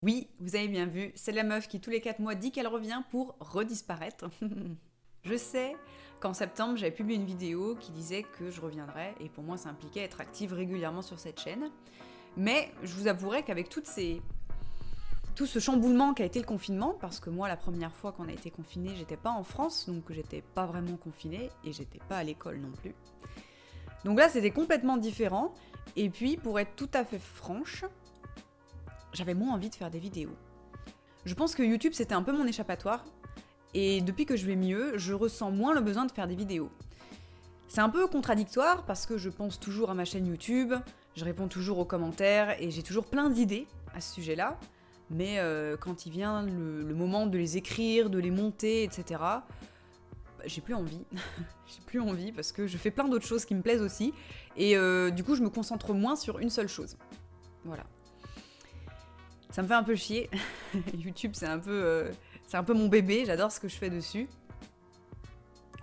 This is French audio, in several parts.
Oui, vous avez bien vu, c'est la meuf qui tous les 4 mois dit qu'elle revient pour redisparaître. Je sais qu'en septembre, j'avais publié une vidéo qui disait que je reviendrais, et pour moi ça impliquait être active régulièrement sur cette chaîne. Mais je vous avouerai qu'avec tout ce chamboulement qu'a été le confinement, parce que moi la première fois qu'on a été confiné, j'étais pas en France, donc j'étais pas vraiment confinée, et j'étais pas à l'école non plus. Donc là c'était complètement différent, et puis pour être tout à fait franche, j'avais moins envie de faire des vidéos. Je pense que YouTube c'était un peu mon échappatoire, et depuis que je vais mieux, je ressens moins le besoin de faire des vidéos. C'est un peu contradictoire parce que je pense toujours à ma chaîne YouTube, je réponds toujours aux commentaires et j'ai toujours plein d'idées à ce sujet-là, mais quand il vient le moment de les écrire, de les monter, etc., j'ai plus envie. J'ai plus envie parce que je fais plein d'autres choses qui me plaisent aussi, et du coup je me concentre moins sur une seule chose. Voilà. Ça me fait un peu chier. YouTube, c'est un peu mon bébé, j'adore ce que je fais dessus.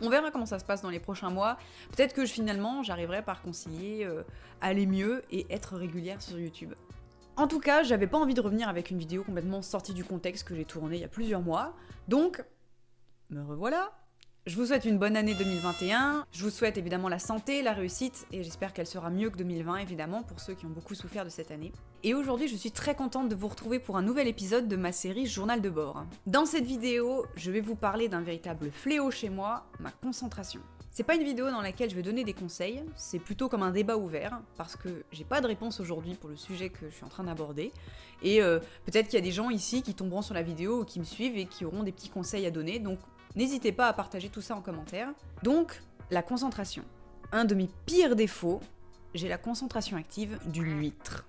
On verra comment ça se passe dans les prochains mois. Peut-être que finalement, j'arriverai par concilier aller mieux et être régulière sur YouTube. En tout cas, j'avais pas envie de revenir avec une vidéo complètement sortie du contexte que j'ai tournée il y a plusieurs mois. Donc, me revoilà. Je vous souhaite une bonne année 2021, je vous souhaite évidemment la santé, la réussite, et j'espère qu'elle sera mieux que 2020 évidemment, pour ceux qui ont beaucoup souffert de cette année. Et aujourd'hui je suis très contente de vous retrouver pour un nouvel épisode de ma série Journal de bord. Dans cette vidéo, je vais vous parler d'un véritable fléau chez moi, ma concentration. C'est pas une vidéo dans laquelle je vais donner des conseils, c'est plutôt comme un débat ouvert, parce que j'ai pas de réponse aujourd'hui pour le sujet que je suis en train d'aborder, et peut-être qu'il y a des gens ici qui tomberont sur la vidéo ou qui me suivent et qui auront des petits conseils à donner, donc n'hésitez pas à partager tout ça en commentaire. Donc, la concentration. Un de mes pires défauts, j'ai la concentration active d'une huître.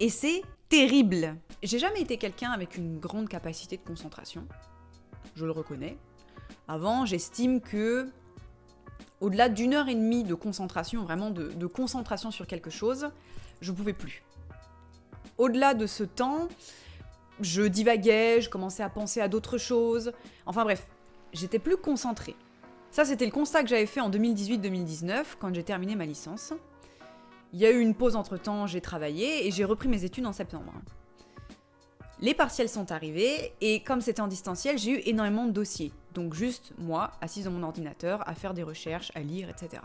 Et c'est terrible. J'ai jamais été quelqu'un avec une grande capacité de concentration. Je le reconnais. Avant, j'estime que, au-delà d'1 heure et demie de concentration, vraiment de concentration sur quelque chose, je pouvais plus. Au-delà de ce temps, je divaguais, je commençais à penser à d'autres choses. Enfin bref, j'étais plus concentrée. Ça, c'était le constat que j'avais fait en 2018-2019, quand j'ai terminé ma licence. Il y a eu une pause entre-temps, j'ai travaillé, et j'ai repris mes études en septembre. Les partiels sont arrivés, et comme c'était en distanciel, j'ai eu énormément de dossiers. Donc juste, moi, assise dans mon ordinateur, à faire des recherches, à lire, etc.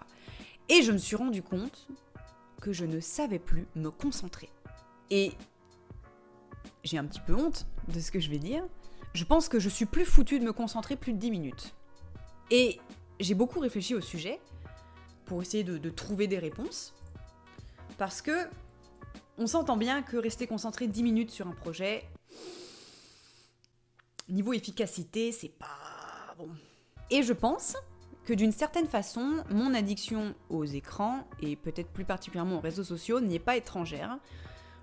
Et je me suis rendu compte que je ne savais plus me concentrer. Et j'ai un petit peu honte de ce que je vais dire. Je pense que je suis plus foutue de me concentrer plus de 10 minutes. Et j'ai beaucoup réfléchi au sujet pour essayer de trouver des réponses. Parce que on s'entend bien que rester concentré 10 minutes sur un projet, niveau efficacité, c'est pas bon. Et je pense que d'une certaine façon, mon addiction aux écrans, et peut-être plus particulièrement aux réseaux sociaux, n'y est pas étrangère.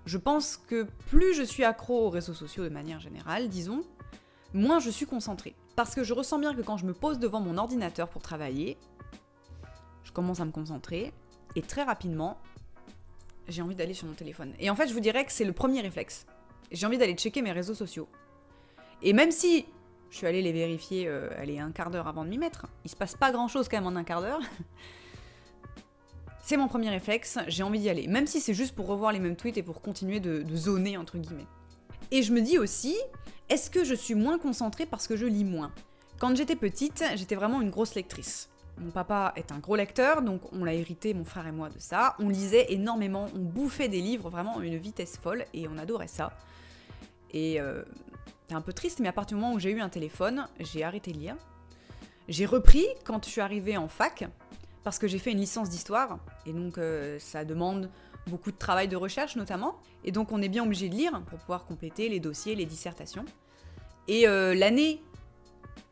Je pense que plus je suis accro aux réseaux sociaux de manière générale, disons, moins je suis concentrée. Parce que je ressens bien que quand je me pose devant mon ordinateur pour travailler, je commence à me concentrer, et très rapidement, j'ai envie d'aller sur mon téléphone. Et en fait, je vous dirais que c'est le premier réflexe. J'ai envie d'aller checker mes réseaux sociaux. Et même si je suis allée les vérifier, allez, un quart d'heure avant de m'y mettre, il se passe pas grand-chose quand même en un quart d'heure, c'est mon premier réflexe, j'ai envie d'y aller. Même si c'est juste pour revoir les mêmes tweets et pour continuer de zoner, entre guillemets. Et je me dis aussi, est-ce que je suis moins concentrée parce que je lis moins ? Quand j'étais petite, j'étais vraiment une grosse lectrice. Mon papa est un gros lecteur, donc on l'a hérité, mon frère et moi, de ça. On lisait énormément, on bouffait des livres vraiment à une vitesse folle, et on adorait ça. Et c'est un peu triste, mais à partir du moment où j'ai eu un téléphone, j'ai arrêté de lire. J'ai repris quand je suis arrivée en fac, parce que j'ai fait une licence d'histoire, et donc ça demande beaucoup de travail de recherche notamment, et donc on est bien obligé de lire pour pouvoir compléter les dossiers, les dissertations. Et l'année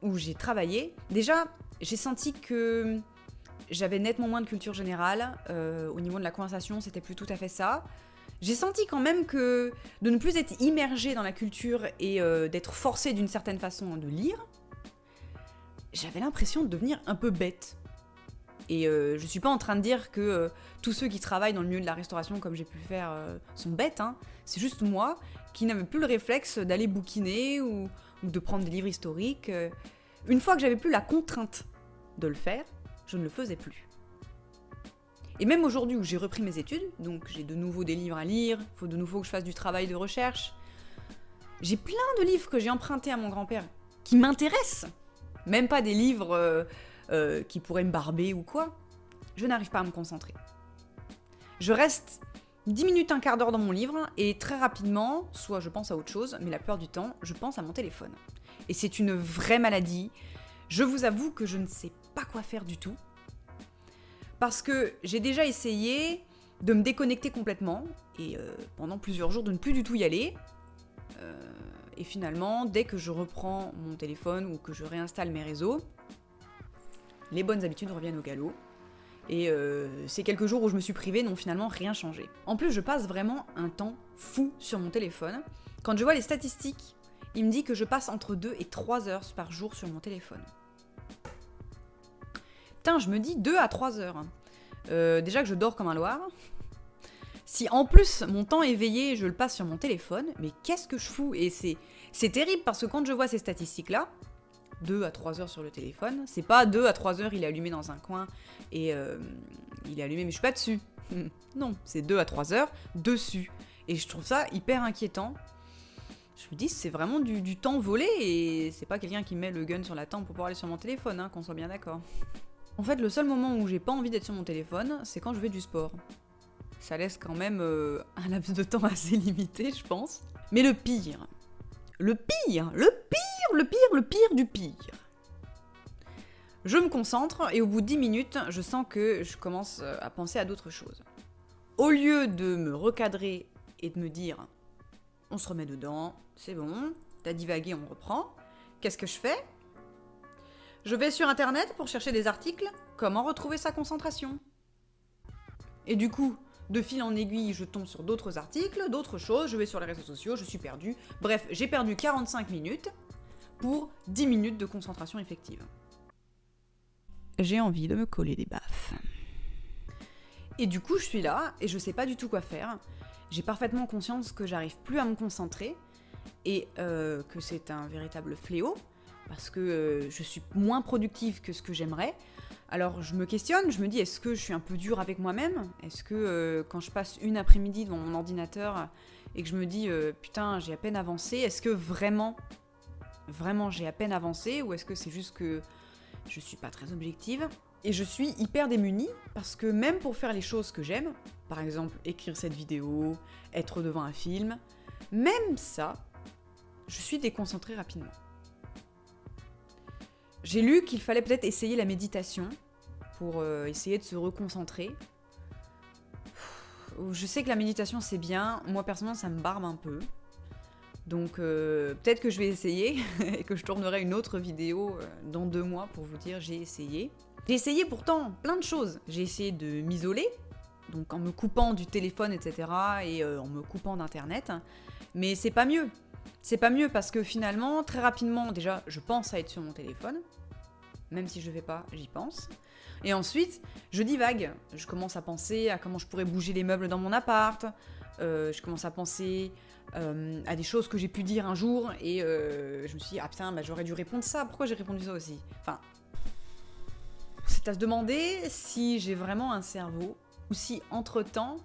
où j'ai travaillé, déjà j'ai senti que j'avais nettement moins de culture générale, au niveau de la conversation c'était plus tout à fait ça. J'ai senti quand même que de ne plus être immergée dans la culture et d'être forcée d'une certaine façon de lire, j'avais l'impression de devenir un peu bête. Et je suis pas en train de dire que tous ceux qui travaillent dans le milieu de la restauration comme j'ai pu le faire sont bêtes, hein. C'est juste moi qui n'avais plus le réflexe d'aller bouquiner ou de prendre des livres historiques. Une fois que j'avais plus la contrainte de le faire, je ne le faisais plus. Et même aujourd'hui où j'ai repris mes études, donc j'ai de nouveau des livres à lire, il faut de nouveau que je fasse du travail de recherche, J'ai plein de livres que j'ai empruntés à mon grand-père qui m'intéressent. Même pas des livres qui pourraient me barber ou quoi. Je n'arrive pas à me concentrer. Je reste 10 minutes, un quart d'heure dans mon livre et très rapidement, soit je pense à autre chose, mais la plupart du temps, je pense à mon téléphone. Et c'est une vraie maladie. Je vous avoue que je ne sais pas quoi faire du tout. Parce que j'ai déjà essayé de me déconnecter complètement et pendant plusieurs jours de ne plus du tout y aller. Et finalement, dès que je reprends mon téléphone ou que je réinstalle mes réseaux, les bonnes habitudes reviennent au galop. Et ces quelques jours où je me suis privée n'ont finalement rien changé. En plus, je passe vraiment un temps fou sur mon téléphone. Quand je vois les statistiques, il me dit que je passe entre 2 et 3 heures par jour sur mon téléphone. Putain, je me dis 2 à 3 heures. Déjà que je dors comme un loir. Si en plus mon temps éveillé, je le passe sur mon téléphone, mais qu'est-ce que je fous? Et c'est terrible parce que quand je vois ces statistiques-là, 2 à 3 heures sur le téléphone, c'est pas 2 à 3 heures, il est allumé dans un coin et il est allumé mais je suis pas dessus. Non, c'est 2 à 3 heures dessus. Et je trouve ça hyper inquiétant. Je me dis, c'est vraiment du temps volé et c'est pas quelqu'un qui met le gun sur la tempe pour pouvoir aller sur mon téléphone, hein, qu'on soit bien d'accord. En fait, le seul moment où j'ai pas envie d'être sur mon téléphone, c'est quand je fais du sport. Ça laisse quand même un laps de temps assez limité, je pense. Mais le pire du pire. Je me concentre et au bout de 10 minutes, je sens que je commence à penser à d'autres choses. Au lieu de me recadrer et de me dire « on se remet dedans, c'est bon, t'as divagué, on reprend », qu'est-ce que je fais? Je vais sur internet pour chercher des articles « Comment retrouver sa concentration ?» Et du coup, de fil en aiguille, je tombe sur d'autres articles, d'autres choses, je vais sur les réseaux sociaux, je suis perdue. Bref, j'ai perdu 45 minutes pour 10 minutes de concentration effective. J'ai envie de me coller des baffes. Et du coup, je suis là et je sais pas du tout quoi faire. J'ai parfaitement conscience que j'arrive plus à me concentrer et que c'est un véritable fléau parce que je suis moins productive que ce que j'aimerais. Alors je me questionne, je me dis est-ce que je suis un peu dure avec moi-même? Est-ce que quand je passe une après-midi devant mon ordinateur et que je me dis putain j'ai à peine avancé, est-ce que vraiment j'ai à peine avancé ou est-ce que c'est juste que je suis pas très objective? Et je suis hyper démunie parce que même pour faire les choses que j'aime, par exemple écrire cette vidéo, être devant un film, même ça, je suis déconcentrée rapidement. J'ai lu qu'il fallait peut-être essayer la méditation pour essayer de se reconcentrer. Je sais que la méditation c'est bien, moi personnellement ça me barbe un peu. Donc peut-être que je vais essayer et que je tournerai une autre vidéo dans 2 mois pour vous dire j'ai essayé. J'ai essayé pourtant plein de choses. J'ai essayé de m'isoler, donc en me coupant du téléphone etc. et en me coupant d'internet. Mais c'est pas mieux. C'est pas mieux parce que finalement, très rapidement, déjà, je pense à être sur mon téléphone. Même si je ne fais pas, j'y pense. Et ensuite, je divague. Je commence à penser à comment je pourrais bouger les meubles dans mon appart. Je commence à penser à des choses que j'ai pu dire un jour. Et je me suis dit, ah putain, bah, j'aurais dû répondre ça. Pourquoi j'ai répondu ça aussi? Enfin, c'est à se demander si j'ai vraiment un cerveau. Ou si, entre-temps,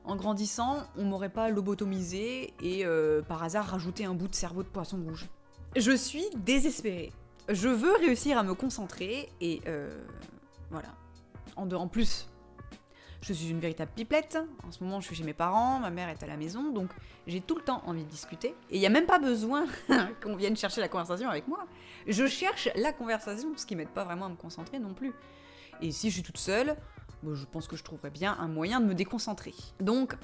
en grandissant, on m'aurait pas lobotomisé et par hasard rajouté un bout de cerveau de poisson rouge. Je suis désespérée. Je veux réussir à me concentrer et voilà. En plus, je suis une véritable pipelette. En ce moment, je suis chez mes parents, ma mère est à la maison, donc j'ai tout le temps envie de discuter. Et il n'y a même pas besoin qu'on vienne chercher la conversation avec moi. Je cherche la conversation, ce qui m'aide pas vraiment à me concentrer non plus. Et si je suis toute seule, je pense que je trouverais bien un moyen de me déconcentrer. Donc,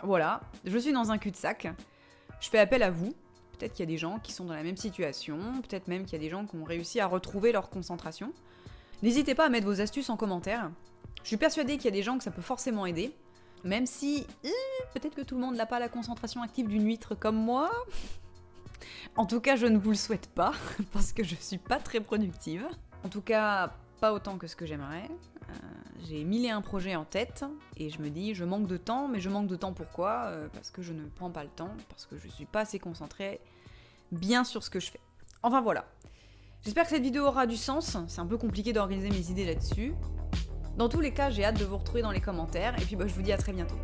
voilà, je suis dans un cul-de-sac. Je fais appel à vous. Peut-être qu'il y a des gens qui sont dans la même situation, peut-être même qu'il y a des gens qui ont réussi à retrouver leur concentration. N'hésitez pas à mettre vos astuces en commentaire. Je suis persuadée qu'il y a des gens que ça peut forcément aider, même si peut-être que tout le monde n'a pas la concentration active d'une huître comme moi. En tout cas, je ne vous le souhaite pas, parce que je suis pas très productive. En tout cas, pas autant que ce que j'aimerais. J'ai 1001 projets en tête, et je me dis, je manque de temps, mais je manque de temps pourquoi? Parce que je ne prends pas le temps, parce que je suis pas assez concentrée bien sur ce que je fais. Enfin voilà. J'espère que cette vidéo aura du sens, c'est un peu compliqué d'organiser mes idées là-dessus. Dans tous les cas, j'ai hâte de vous retrouver dans les commentaires, et puis je vous dis à très bientôt.